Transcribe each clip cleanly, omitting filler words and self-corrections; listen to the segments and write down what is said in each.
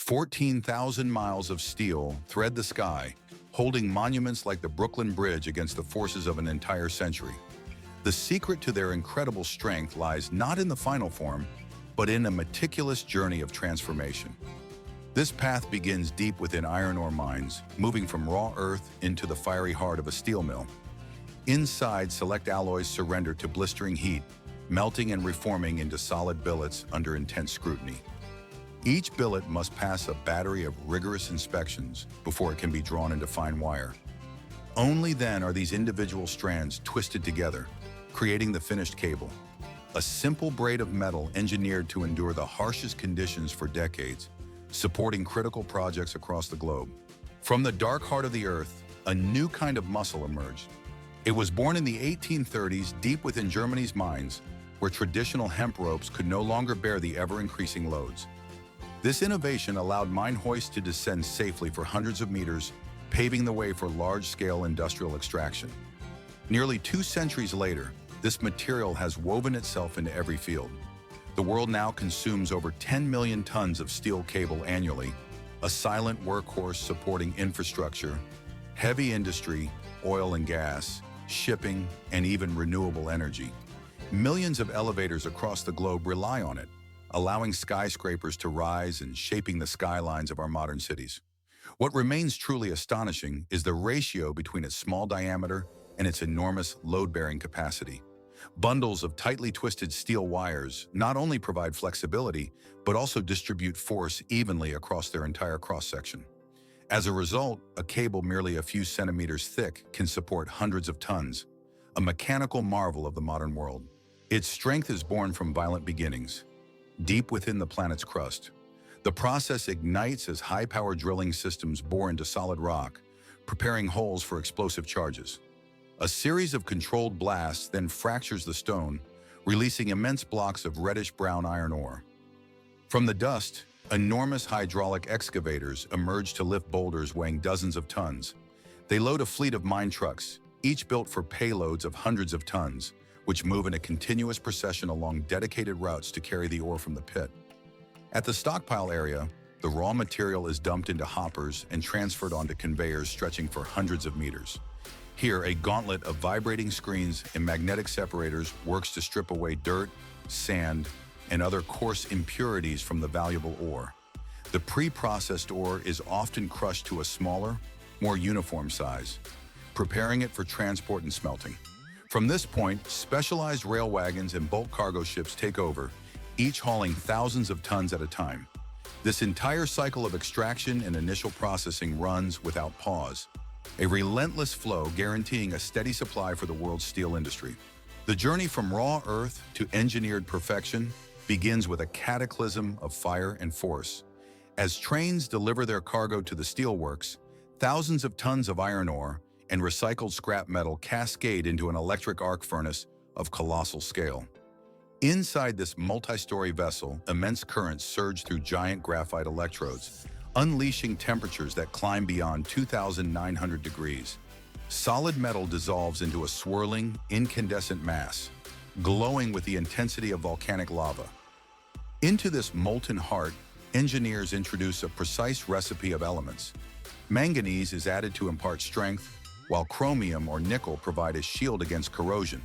14,000 miles of steel thread the sky, holding monuments like the Brooklyn Bridge against the forces of an entire century. The secret to their incredible strength lies not in the final form, but in a meticulous journey of transformation. This path begins deep within iron ore mines, moving from raw earth into the fiery heart of a steel mill. Inside, select alloys surrender to blistering heat, melting and reforming into solid billets under intense scrutiny. Each billet must pass a battery of rigorous inspections before it can be drawn into fine wire. Only then are these individual strands twisted together, creating the finished cable, a simple braid of metal engineered to endure the harshest conditions for decades, supporting critical projects across the globe. From the dark heart of the earth, a new kind of muscle emerged. It was born in the 1830s deep within Germany's mines, where traditional hemp ropes could no longer bear the ever-increasing loads. This innovation allowed mine hoists to descend safely for hundreds of meters, paving the way for large-scale industrial extraction. Nearly 2 centuries later, this material has woven itself into every field. The world now consumes over 10 million tons of steel cable annually, a silent workhorse supporting infrastructure, heavy industry, oil and gas, shipping, and even renewable energy. Millions of elevators across the globe rely on it, allowing skyscrapers to rise and shaping the skylines of our modern cities. What remains truly astonishing is the ratio between its small diameter and its enormous load-bearing capacity. Bundles of tightly twisted steel wires not only provide flexibility, but also distribute force evenly across their entire cross-section. As a result, a cable merely a few centimeters thick can support hundreds of tons, a mechanical marvel of the modern world. Its strength is born from violent beginnings, deep within the planet's crust. The process ignites as high-power drilling systems bore into solid rock, preparing holes for explosive charges. A series of controlled blasts then fractures the stone, releasing immense blocks of reddish-brown iron ore. From the dust, enormous hydraulic excavators emerge to lift boulders weighing dozens of tons. They load a fleet of mine trucks, each built for payloads of hundreds of tons, which move in a continuous procession along dedicated routes to carry the ore from the pit. At the stockpile area, the raw material is dumped into hoppers and transferred onto conveyors stretching for hundreds of meters. Here, a gauntlet of vibrating screens and magnetic separators works to strip away dirt, sand, and other coarse impurities from the valuable ore. The pre-processed ore is often crushed to a smaller, more uniform size, preparing it for transport and smelting. From this point, specialized rail wagons and bulk cargo ships take over, each hauling thousands of tons at a time. This entire cycle of extraction and initial processing runs without pause, a relentless flow guaranteeing a steady supply for the world's steel industry. The journey from raw earth to engineered perfection begins with a cataclysm of fire and force. As trains deliver their cargo to the steelworks, thousands of tons of iron ore and recycled scrap metal cascade into an electric arc furnace of colossal scale. Inside this multi-story vessel, immense currents surge through giant graphite electrodes, unleashing temperatures that climb beyond 2,900 degrees. Solid metal dissolves into a swirling, incandescent mass, glowing with the intensity of volcanic lava. Into this molten heart, engineers introduce a precise recipe of elements. Manganese is added to impart strength, while chromium or nickel provide a shield against corrosion,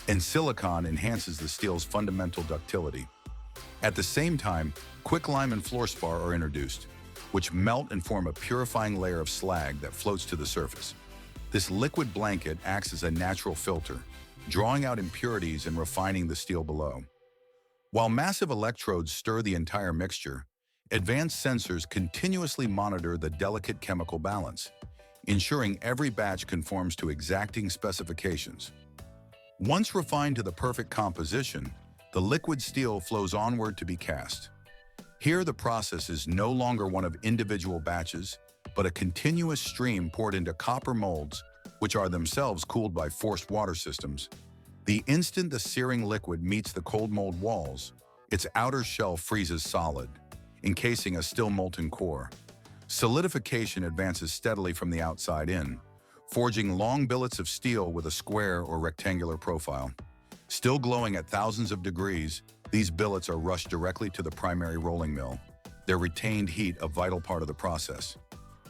and silicon enhances the steel's fundamental ductility. At the same time, quicklime and fluorspar are introduced, which melt and form a purifying layer of slag that floats to the surface. This liquid blanket acts as a natural filter, drawing out impurities and refining the steel below. While massive electrodes stir the entire mixture, advanced sensors continuously monitor the delicate chemical balance, ensuring every batch conforms to exacting specifications. Once refined to the perfect composition, the liquid steel flows onward to be cast. Here, the process is no longer one of individual batches, but a continuous stream poured into copper molds, which are themselves cooled by forced water systems. The instant the searing liquid meets the cold mold walls, its outer shell freezes solid, encasing a still molten core. Solidification advances steadily from the outside in, forging long billets of steel with a square or rectangular profile. Still glowing at thousands of degrees, these billets are rushed directly to the primary rolling mill, their retained heat a vital part of the process.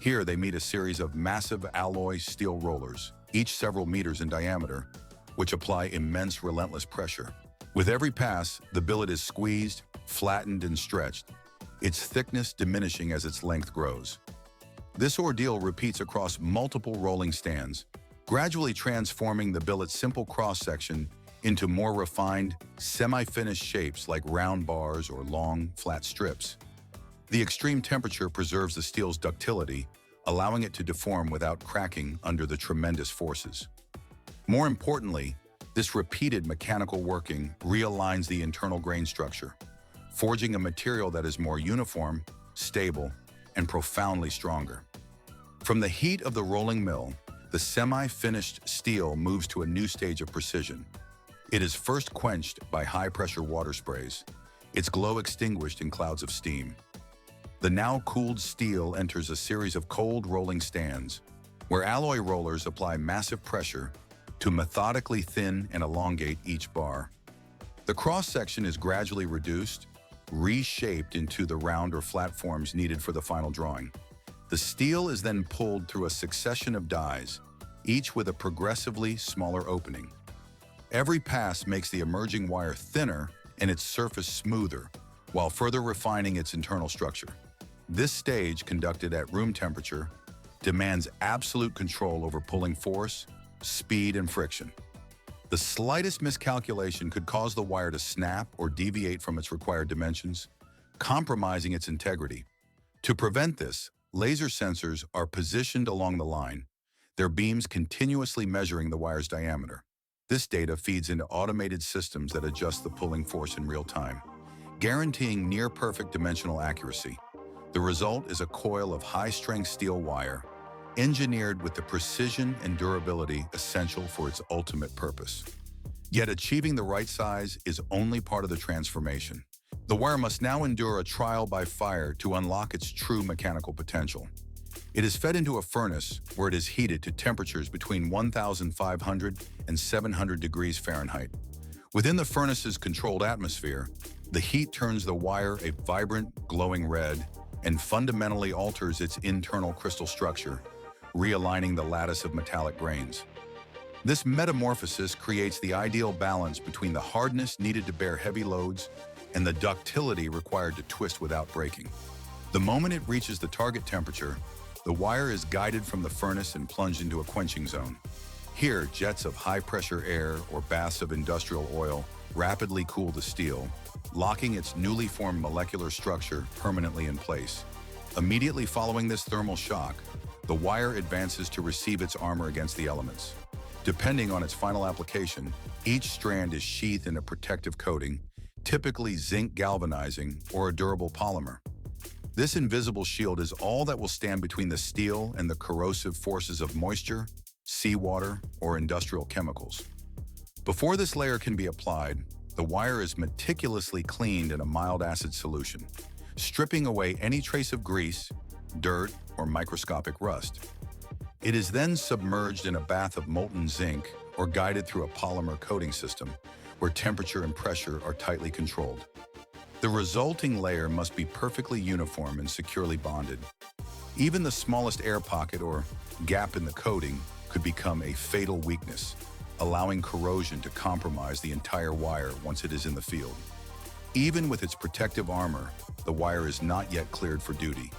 Here they meet a series of massive alloy steel rollers, each several meters in diameter, which apply immense relentless pressure. With every pass, the billet is squeezed, flattened, and stretched, its thickness diminishing as its length grows. This ordeal repeats across multiple rolling stands, gradually transforming the billet's simple cross-section into more refined, semi-finished shapes like round bars or long, flat strips. The extreme temperature preserves the steel's ductility, allowing it to deform without cracking under the tremendous forces. More importantly, this repeated mechanical working realigns the internal grain structure, forging a material that is more uniform, stable, and profoundly stronger. From the heat of the rolling mill, the semi-finished steel moves to a new stage of precision. It is first quenched by high-pressure water sprays, its glow extinguished in clouds of steam. The now cooled steel enters a series of cold rolling stands, where alloy rollers apply massive pressure to methodically thin and elongate each bar. The cross-section is gradually reduced, reshaped into the round or flat forms needed for the final drawing. The steel is then pulled through a succession of dies, each with a progressively smaller opening. Every pass makes the emerging wire thinner and its surface smoother, while further refining its internal structure. This stage, conducted at room temperature, demands absolute control over pulling force, speed, and friction. The slightest miscalculation could cause the wire to snap or deviate from its required dimensions, compromising its integrity. To prevent this, laser sensors are positioned along the line, their beams continuously measuring the wire's diameter. This data feeds into automated systems that adjust the pulling force in real time, guaranteeing near-perfect dimensional accuracy. The result is a coil of high-strength steel wire, engineered with the precision and durability essential for its ultimate purpose. Yet achieving the right size is only part of the transformation. The wire must now endure a trial by fire to unlock its true mechanical potential. It is fed into a furnace where it is heated to temperatures between 1,500 and 700 degrees Fahrenheit. Within the furnace's controlled atmosphere, the heat turns the wire a vibrant, glowing red and fundamentally alters its internal crystal structure, realigning the lattice of metallic grains. This metamorphosis creates the ideal balance between the hardness needed to bear heavy loads and the ductility required to twist without breaking. The moment it reaches the target temperature, the wire is guided from the furnace and plunged into a quenching zone. Here, jets of high-pressure air or baths of industrial oil rapidly cool the steel, locking its newly formed molecular structure permanently in place. Immediately following this thermal shock, the wire advances to receive its armor against the elements. Depending on its final application, each strand is sheathed in a protective coating, typically zinc galvanizing or a durable polymer. This invisible shield is all that will stand between the steel and the corrosive forces of moisture, seawater, or industrial chemicals. Before this layer can be applied, the wire is meticulously cleaned in a mild acid solution, stripping away any trace of grease, dirt, or microscopic rust. It is then submerged in a bath of molten zinc or guided through a polymer coating system, where temperature and pressure are tightly controlled. The resulting layer must be perfectly uniform and securely bonded. Even the smallest air pocket or gap in the coating could become a fatal weakness, allowing corrosion to compromise the entire wire once it is in the field. Even with its protective armor, the wire is not yet cleared for duty.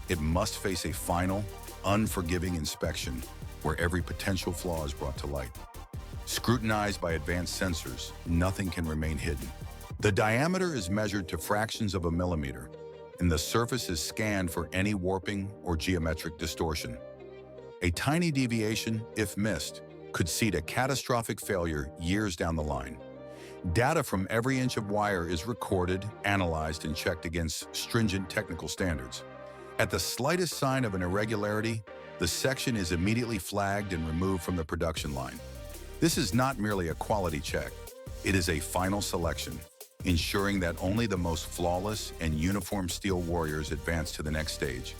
It must face a final, unforgiving inspection where every potential flaw is brought to light. Scrutinized by advanced sensors, nothing can remain hidden. The diameter is measured to fractions of a millimeter, and the surface is scanned for any warping or geometric distortion. A tiny deviation, if missed, could seed a catastrophic failure years down the line. Data from every inch of wire is recorded, analyzed, and checked against stringent technical standards. At the slightest sign of an irregularity, the section is immediately flagged and removed from the production line. This is not merely a quality check. It is a final selection, ensuring that only the most flawless and uniform steel warriors advance to the next stage.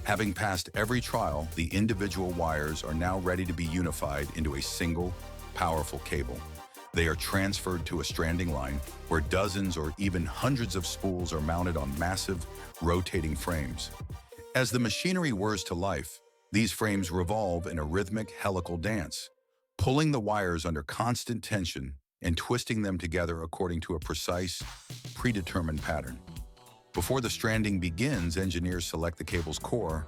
Having passed every trial, the individual wires are now ready to be unified into a single, powerful cable. They are transferred to a stranding line where dozens or even hundreds of spools are mounted on massive, rotating frames. As the machinery whirs to life, these frames revolve in a rhythmic helical dance, pulling the wires under constant tension and twisting them together according to a precise, predetermined pattern. Before the stranding begins, engineers select the cable's core.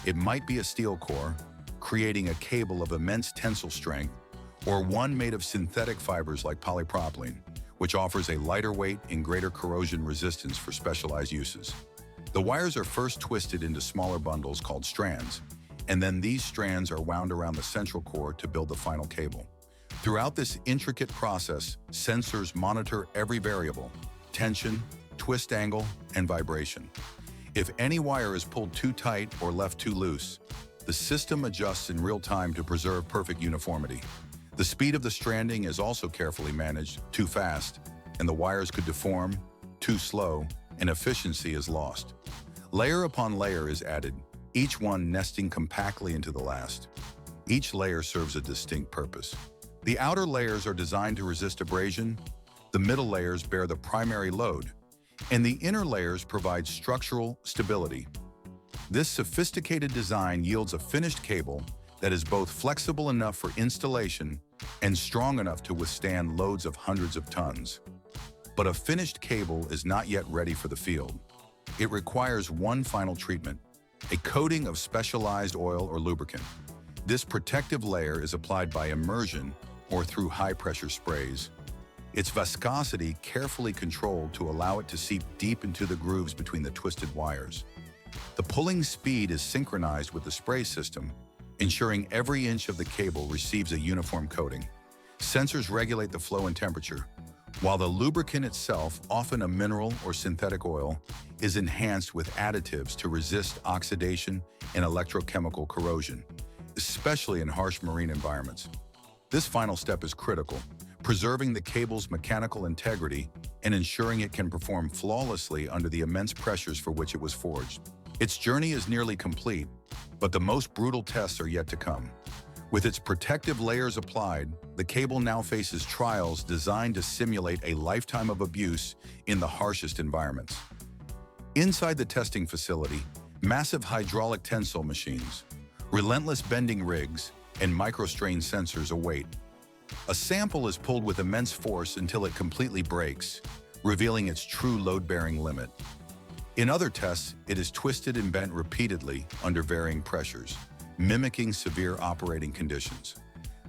It might be a steel core, creating a cable of immense tensile strength, or one made of synthetic fibers like polypropylene, which offers a lighter weight and greater corrosion resistance for specialized uses. The wires are first twisted into smaller bundles called strands, and then these strands are wound around the central core to build the final cable. Throughout this intricate process, sensors monitor every variable: tension, twist angle, and vibration. If any wire is pulled too tight or left too loose, the system adjusts in real time to preserve perfect uniformity. The speed of the stranding is also carefully managed. Too fast, and the wires could deform; too slow, and efficiency is lost. Layer upon layer is added, each one nesting compactly into the last. Each layer serves a distinct purpose. The outer layers are designed to resist abrasion, the middle layers bear the primary load, and the inner layers provide structural stability. This sophisticated design yields a finished cable that is both flexible enough for installation and strong enough to withstand loads of hundreds of tons. But a finished cable is not yet ready for the field. It requires one final treatment: a coating of specialized oil or lubricant. This protective layer is applied by immersion or through high-pressure sprays. Its viscosity carefully controlled to allow it to seep deep into the grooves between the twisted wires. The pulling speed is synchronized with the spray system, ensuring every inch of the cable receives a uniform coating. Sensors regulate the flow and temperature, while the lubricant itself, often a mineral or synthetic oil, is enhanced with additives to resist oxidation and electrochemical corrosion, especially in harsh marine environments. This final step is critical, preserving the cable's mechanical integrity and ensuring it can perform flawlessly under the immense pressures for which it was forged. Its journey is nearly complete, but the most brutal tests are yet to come. With its protective layers applied, the cable now faces trials designed to simulate a lifetime of abuse in the harshest environments. Inside the testing facility, massive hydraulic tensile machines, relentless bending rigs, and microstrain sensors await. A sample is pulled with immense force until it completely breaks, revealing its true load-bearing limit. In other tests, it is twisted and bent repeatedly under varying pressures, mimicking severe operating conditions.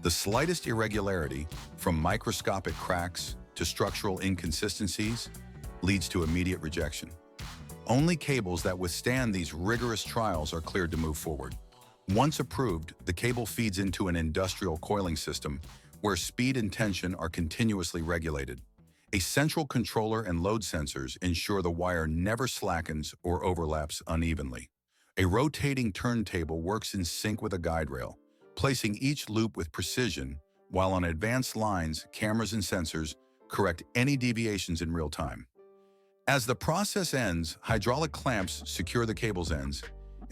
The slightest irregularity, from microscopic cracks to structural inconsistencies, leads to immediate rejection. Only cables that withstand these rigorous trials are cleared to move forward. Once approved, the cable feeds into an industrial coiling system where speed and tension are continuously regulated. A central controller and load sensors ensure the wire never slackens or overlaps unevenly. A rotating turntable works in sync with a guide rail, placing each loop with precision, while on advanced lines, cameras and sensors correct any deviations in real time. As the process ends, hydraulic clamps secure the cable's ends,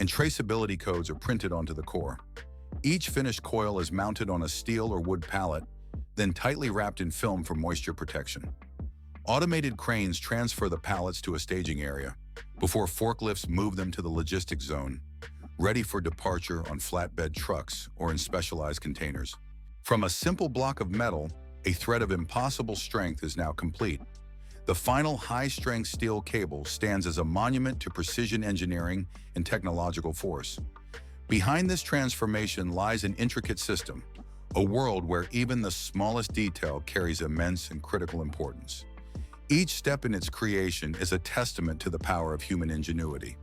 and traceability codes are printed onto the core. Each finished coil is mounted on a steel or wood pallet, then tightly wrapped in film for moisture protection. Automated cranes transfer the pallets to a staging area, before forklifts move them to the logistics zone, ready for departure on flatbed trucks or in specialized containers. From a simple block of metal, a thread of impossible strength is now complete. The final high-strength steel cable stands as a monument to precision engineering and technological force. Behind this transformation lies an intricate system, a world where even the smallest detail carries immense and critical importance. Each step in its creation is a testament to the power of human ingenuity.